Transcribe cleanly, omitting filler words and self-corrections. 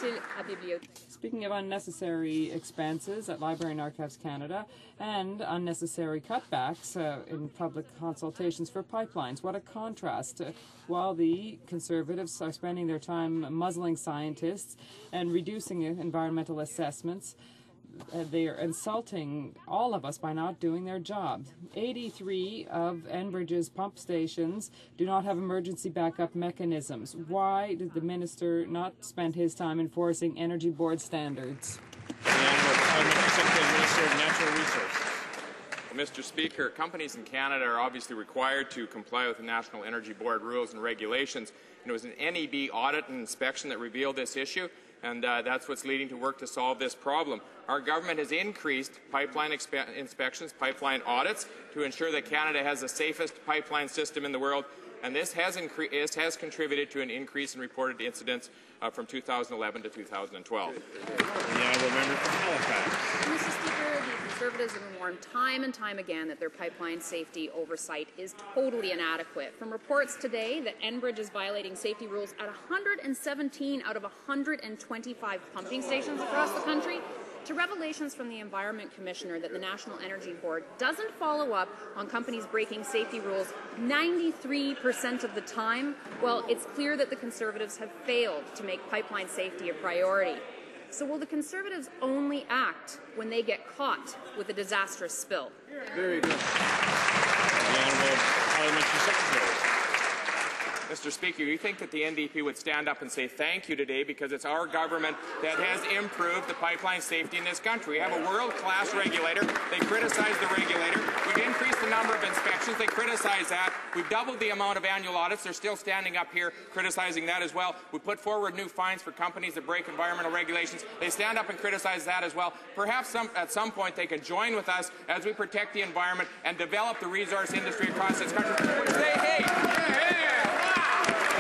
utile à bibliothèque. Speaking of unnecessary expenses at Library and Archives Canada and unnecessary cutbacks in public consultations for pipelines, what a contrast. While the Conservatives are spending their time muzzling scientists and reducing environmental assessments, they are insulting all of us by not doing their job. 83 of Enbridge's pump stations do not have emergency backup mechanisms. Why did the minister not spend his time enforcing Energy Board standards? The Honourable Secretary, Minister of Natural Resources. Well, Mr. Speaker, companies in Canada are obviously required to comply with the National Energy Board rules and regulations. And it was an NEB audit and inspection that revealed this issue, and that's what's leading to work to solve this problem. Our government has increased pipeline inspections, pipeline audits, to ensure that Canada has the safest pipeline system in the world, and this has contributed to an increase in reported incidents from 2011 to 2012. The honourable member for Halifax. Mr. Speaker, the Conservatives have warned time and time again that their pipeline safety oversight is totally inadequate. From reports today that Enbridge is violating safety rules at 117 out of 125 pumping stations across the country, to revelations from the Environment Commissioner that the National Energy Board doesn't follow up on companies breaking safety rules 93% of the time, well, it's clear that the Conservatives have failed to make pipeline safety a priority. So will the Conservatives only act when they get caught with a disastrous spill? Very good. The Honourable Parliamentary Secretary. Mr. Speaker, you think that the NDP would stand up and say thank you today because it's our government that has improved the pipeline safety in this country. We have a world-class regulator. They criticize the regulator. We've increased the number of inspections. They criticize that. We've doubled the amount of annual audits. They're still standing up here criticizing that as well. We put forward new fines for companies that break environmental regulations. They stand up and criticize that as well. Perhaps at some point they can join with us as we protect the environment and develop the resource industry across this country, which they hate.